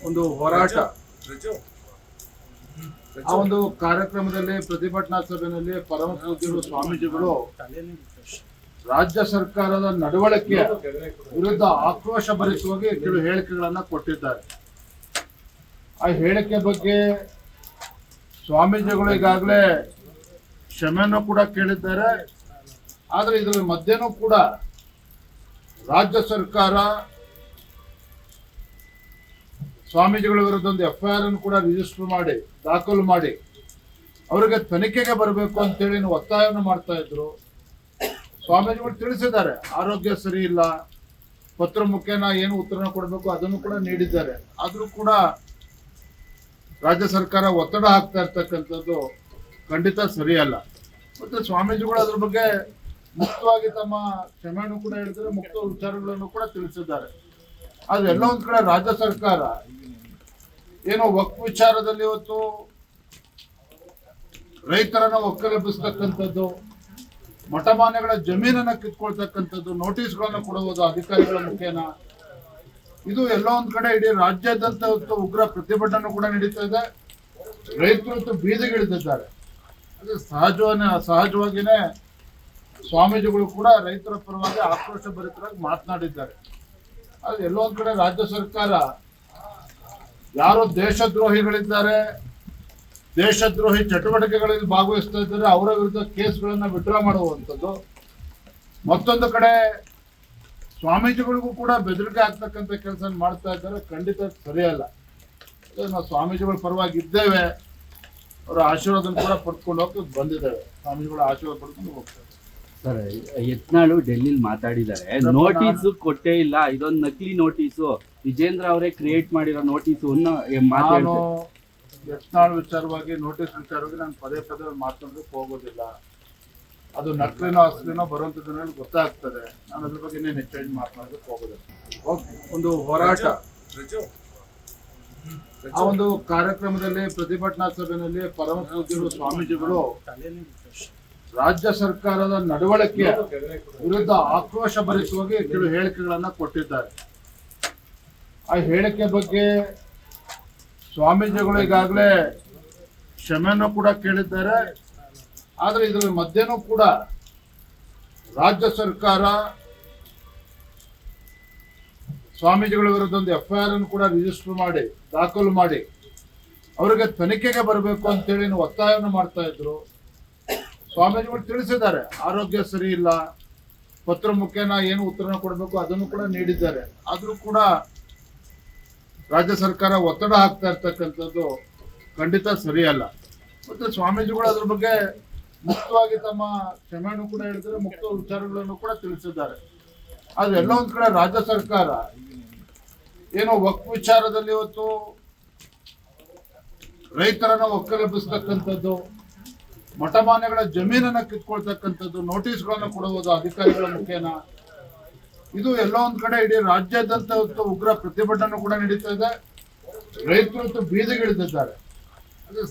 ಒಂದು ಹೋರಾಟ ಆ ಒಂದು ಕಾರ್ಯಕ್ರಮದಲ್ಲಿ ಪ್ರತಿಭಟನಾ ಸಭೆಯಲ್ಲಿ ಪರಮ ಪೂಜ್ಯರು ಸ್ವಾಮೀಜಿಗಳು ರಾಜ್ಯ ಸರ್ಕಾರದ ನಡವಳಿಕೆ ವಿರುದ್ಧ ಆಕ್ರೋಶ ಭರಿಸುವಾಗಿ ಕೆಲವು ಹೇಳಿಕೆಗಳನ್ನ ಕೊಟ್ಟಿದ್ದಾರೆ. ಆ ಹೇಳಿಕೆ ಬಗ್ಗೆ ಸ್ವಾಮೀಜಿಗಳು ಈಗಾಗಲೇ ಕ್ಷಮೆಯನ್ನು ಕೂಡ ಕೇಳಿದ್ದಾರೆ. ಆದ್ರೆ ಇದರ ಮಧ್ಯನೂ ಕೂಡ ರಾಜ್ಯ ಸರ್ಕಾರ ಸ್ವಾಮೀಜಿಗಳ ವಿರುದ್ಧ ಒಂದು FIR ಅನ್ನು ಕೂಡ ರಿಜಿಸ್ಟರ್ ಮಾಡಿ ದಾಖಲು ಮಾಡಿ ಅವರಿಗೆ ತನಿಖೆಗೆ ಬರಬೇಕು ಅಂತೇಳಿ ಒತ್ತಾಯವನ್ನು ಮಾಡ್ತಾ ಇದ್ರು. ಸ್ವಾಮೀಜಿಗಳು ತಿಳಿಸಿದ್ದಾರೆ, ಆರೋಗ್ಯ ಸರಿ ಇಲ್ಲ, ಪತ್ರ ಮುಖೇನ ಏನು ಉತ್ತರನ ಕೊಡಬೇಕು ಅದನ್ನು ಕೂಡ ನೀಡಿದ್ದಾರೆ. ಆದ್ರೂ ಕೂಡ ರಾಜ್ಯ ಸರ್ಕಾರ ಒತ್ತಡ ಹಾಕ್ತಾ ಇರ್ತಕ್ಕಂಥದ್ದು ಖಂಡಿತ ಸರಿಯಲ್ಲ. ಮತ್ತೆ ಸ್ವಾಮೀಜಿಗಳು ಅದ್ರ ಬಗ್ಗೆ ಮುಕ್ತವಾಗಿ ತಮ್ಮ ಕ್ಷಮೆಯನ್ನು ಕೂಡ ಹೇಳಿದರೆ, ಮುಕ್ತ ವಿಚಾರಗಳನ್ನು ಕೂಡ ತಿಳಿಸಿದ್ದಾರೆ. ಆದ್ರೆ ಎಲ್ಲ ಒಂದ್ ಕಡೆ ರಾಜ್ಯ ಸರ್ಕಾರ ಏನೋ ವಕ್ಫ್ ವಿಚಾರದಲ್ಲಿ ಇವತ್ತು ರೈತರನ್ನ ಒಕ್ಕಲೆಬ್ಬಿಸ್ತಕ್ಕಂಥದ್ದು, ಮಠಮಾನ್ಯಗಳ ಜಮೀನನ್ನ ಕಿತ್ಕೊಳ್ತಕ್ಕಂಥದ್ದು, ನೋಟಿಸ್ಗಳನ್ನ ಕೊಡುವುದು ಅಧಿಕಾರಿಗಳ ಮುಖೇನ, ಇದು ಎಲ್ಲ ಒಂದ್ ಕಡೆ ಇಡೀ ರಾಜ್ಯಾದ್ಯಂತ ಇವತ್ತು ಉಗ್ರ ಪ್ರತಿಭಟನೆ ಕೂಡ ನಡೀತಾ ಇದೆ. ರೈತರು ಇವತ್ತು ಬೀದಿಗಿಳಿದಿದ್ದಾರೆ. ಅದು ಸಹಜವಾಗಿನೇ ಸ್ವಾಮೀಜಿಗಳು ಕೂಡ ರೈತರ ಪರವಾಗಿ ಆಕ್ರೋಶ ಭರಿತರಾಗಿ ಮಾತನಾಡಿದ್ದಾರೆ. ಅದು ಎಲ್ಲೋ ಒಂದ್ ಕಡೆ ರಾಜ್ಯ ಸರ್ಕಾರ ಯಾರು ದೇಶದ್ರೋಹಿಗಳಿದ್ದಾರೆ, ದೇಶದ್ರೋಹಿ ಚಟುವಟಿಕೆಗಳಲ್ಲಿ ಭಾಗವಹಿಸ್ತಾ ಇದ್ದಾರೆ, ಅವರ ವಿರುದ್ಧ ಕೇಸ್ಗಳನ್ನ ವಿಡ್ರಾ ಮಾಡುವಂಥದ್ದು. ಮತ್ತೊಂದು ಕಡೆ ಸ್ವಾಮೀಜಿಗಳಿಗೂ ಕೂಡ ಬೆದರಿಕೆ ಆಗ್ತಕ್ಕಂಥ ಕೆಲಸ ಮಾಡ್ತಾ ಇದ್ದಾರೆ. ಖಂಡಿತ ಸರಿಯಲ್ಲ. ನಾವು ಸ್ವಾಮೀಜಿಗಳ ಪರವಾಗಿ ಇದ್ದೇವೆ, ಅವರ ಆಶೀರ್ವಾದ ಕೂಡ ಪಡ್ಕೊಂಡು ಹೋಗಿ ಬಂದಿದ್ದೇವೆ. ಸ್ವಾಮೀಜಿಗಳ ಆಶೀರ್ವಾದ ಪಡ್ಕೊಂಡು ಹೋಗ್ತೇವೆ. ಸರ್, ಯತ್ನಾಳು ಡೆಲ್ಲಿಲಿ ಮಾತಾಡಿದ್ದಾರೆ, ನೋಟಿಸ್ ಕೊಟ್ಟೇ ಇಲ್ಲ, ಇದೊಂದು ನಕಲಿ ನೋಟಿಸು, ವಿಜೇಂದ್ರ ಅವರೇ ಕ್ರಿಯೇಟ್ ಮಾಡಿರೋ ನೋಟಿಸು. ನಾನು ಯತ್ನಾಳ್ ವಿಚಾರವಾಗಿ ನೋಟಿಸ್ ವಿಚಾರವಾಗಿ ನಾನು ಪದೇ ಮಾತಾಡೋದಕ್ಕೆ ಹೋಗೋದಿಲ್ಲ. ಅದು ನಕಲಿನೋ ಅಸಲಿನೋ ಬರುವಂತದ್ದು ಗೊತ್ತಾಗ್ತದೆ. ನಾನು ಅದ್ರ ಬಗ್ಗೆ ಇನ್ನೇನು ಹೆಚ್ಚಾಗಿ ಮಾತನಾಡೋದಕ್ಕೆ ಹೋಗೋದಿಲ್ಲ. ಒಂದು ಹೋರಾಟ ಆ ಒಂದು ಕಾರ್ಯಕ್ರಮದಲ್ಲಿ ಪ್ರತಿಭಟನಾ ಸಭೆಯಲ್ಲಿ ಪರಮ ಪೂಜ್ಯರು ಸ್ವಾಮೀಜಿಗಳು ರಾಜ್ಯ ಸರ್ಕಾರದ ನಡವಳಿಕೆ ವಿರುದ್ಧ ಆಕ್ರೋಶ ಭರಿಸುವಾಗಿ ಕೆಲವು ಹೇಳಿಕೆಗಳನ್ನ ಕೊಟ್ಟಿದ್ದಾರೆ. ಆ ಹೇಳಿಕೆ ಬಗ್ಗೆ ಸ್ವಾಮೀಜಿಗಳು ಈಗಾಗಲೇ ಕ್ಷಮೆಯನ್ನು ಕೂಡ ಕೇಳಿದ್ದಾರೆ. ಆದ್ರೆ ಇದರ ಮಧ್ಯನೂ ಕೂಡ ರಾಜ್ಯ ಸರ್ಕಾರ ಸ್ವಾಮೀಜಿಗಳ ವಿರುದ್ಧ ಒಂದು FIR ಅನ್ನು ಕೂಡ ರಿಜಿಸ್ಟರ್ ಮಾಡಿ ದಾಖಲು ಮಾಡಿ ಅವರಿಗೆ ತನಿಖೆಗೆ ಬರಬೇಕು ಅಂತೇಳಿ ಒತ್ತಾಯವನ್ನು ಮಾಡ್ತಾ ಇದ್ರು. ಸ್ವಾಮೀಜಿಗಳು ತಿಳಿಸಿದ್ದಾರೆ, ಆರೋಗ್ಯ ಸರಿ ಇಲ್ಲ, ಪತ್ರ ಮುಖೇನ ಏನು ಉತ್ತರನ ಕೊಡಬೇಕು ಅದನ್ನು ಕೂಡ ನೀಡಿದ್ದಾರೆ. ಆದ್ರೂ ಕೂಡ ರಾಜ್ಯ ಸರ್ಕಾರ ಒತ್ತಡ ಹಾಕ್ತಾ ಇರ್ತಕ್ಕಂಥದ್ದು ಖಂಡಿತ ಸರಿಯಲ್ಲ. ಮತ್ತೆ ಸ್ವಾಮೀಜಿಗಳು ಅದ್ರ ಬಗ್ಗೆ ಮುಕ್ತವಾಗಿ ತಮ್ಮ ಕ್ಷಮೆಯನ್ನು ಕೂಡ ಹೇಳಿದರೆ, ಮುಕ್ತ ವಿಚಾರಗಳನ್ನು ಕೂಡ ತಿಳಿಸಿದ್ದಾರೆ. ಆದ್ರೆ ಎಲ್ಲ ಒಂದ್ ಕಡೆ ರಾಜ್ಯ ಸರ್ಕಾರ ಏನೋ ವಕ್ಫ್ ವಿಚಾರದಲ್ಲಿ ಇವತ್ತು ರೈತರನ್ನ ಒಕ್ಕಲೆಬ್ಬಿಸ್ತಕ್ಕಂಥದ್ದು, ಮಠಮಾನ್ಯಗಳ ಜಮೀನನ್ನ ಕಿತ್ಕೊಳ್ತಕ್ಕಂಥದ್ದು, ನೋಟಿಸ್ಗಳನ್ನ ಕೊಡುವುದು ಅಧಿಕಾರಿಗಳ ಮುಖೇನ, ಇದು ಎಲ್ಲ ಒಂದ್ ಕಡೆ ಇಡೀ ರಾಜ್ಯಾದ್ಯಂತ ಇವತ್ತು ಉಗ್ರ ಪ್ರತಿಭಟನೆ ಕೂಡ ನಡೀತಾ ಇದೆ. ರೈತರು ಇವತ್ತು ಬೀದಿಗಿಳಿದಿದ್ದಾರೆ. ಅದು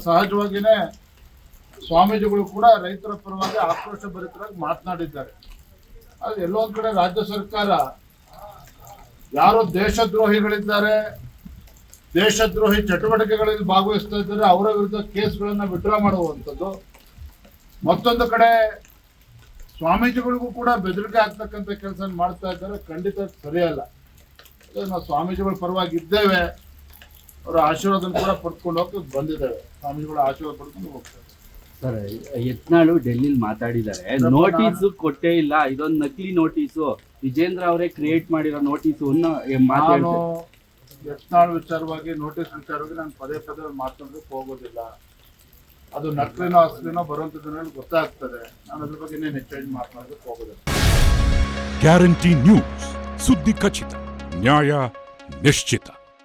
ಸಹಜವಾಗಿನೇ ಸ್ವಾಮೀಜಿಗಳು ಕೂಡ ರೈತರ ಪರವಾಗಿ ಆಕ್ರೋಶ ಭರಿತರಾಗಿ ಮಾತನಾಡಿದ್ದಾರೆ. ಅದು ಎಲ್ಲೋ ಒಂದ್ ಕಡೆ ರಾಜ್ಯ ಸರ್ಕಾರ ಯಾರು ದೇಶದ್ರೋಹಿಗಳಿದ್ದಾರೆ, ದೇಶದ್ರೋಹಿ ಚಟುವಟಿಕೆಗಳಲ್ಲಿ ಭಾಗವಹಿಸ್ತಾ ಇದ್ದಾರೆ, ಅವರ ವಿರುದ್ಧ ಕೇಸ್ಗಳನ್ನ ವಿಡ್ರಾ ಮಾಡುವಂಥದ್ದು. ಮತ್ತೊಂದು ಕಡೆ ಸ್ವಾಮೀಜಿಗಳಿಗೂ ಕೂಡ ಬೆದರಿಕೆ ಆಗ್ತಕ್ಕಂಥ ಕೆಲಸ ಮಾಡ್ತಾ ಇದ್ದಾರೆ. ಖಂಡಿತ ಸರಿಯಲ್ಲ. ನಾವು ಸ್ವಾಮೀಜಿಗಳ ಪರವಾಗಿ ಇದ್ದೇವೆ, ಅವರ ಆಶೀರ್ವಾದ ಕೂಡ ಪಡ್ಕೊಂಡು ಹೋಗಿ ಬಂದಿದ್ದೇವೆ. ಸ್ವಾಮೀಜಿಗಳ ಆಶೀರ್ವಾದ ಪಡ್ಕೊಂಡು ಹೋಗ್ತೇವೆ. ಸರ್, ಯತ್ನಾಳು ಡೆಲ್ಲಿಲಿ ಮಾತಾಡಿದ್ದಾರೆ, ನೋಟಿಸ್ ಕೊಟ್ಟೇ ಇಲ್ಲ, ಇದೊಂದು ನಕಲಿ ನೋಟಿಸು, ವಿಜೇಂದ್ರ ಅವರೇ ಕ್ರಿಯೇಟ್ ಮಾಡಿರೋ ನೋಟಿಸು. ನಾನು ಯತ್ನಾಳ್ ವಿಚಾರವಾಗಿ ನೋಟಿಸ್ ವಿಚಾರವಾಗಿ ನಾನು ಪದೇ ಮಾತಾಡೋದಕ್ಕೆ ಹೋಗೋದಿಲ್ಲ. ಅದು ನಕಲಿನೋ ಅಸಲಿನೋ ಬರುವಂತದ್ದು ಗೊತ್ತಾಗ್ತದೆ. ನಾನು ಅದ್ರ ಬಗ್ಗೆ ಇನ್ನೇನು ಹೆಚ್ಚಾಗಿ ಮಾತನಾಡೋದಕ್ಕೆ ಹೋಗೋದಿಲ್ಲ. ಗ್ಯಾರಂಟಿ ನ್ಯೂಸ್, ಸುದ್ದಿ ಖಚಿತ, ನ್ಯಾಯ ನಿಶ್ಚಿತ.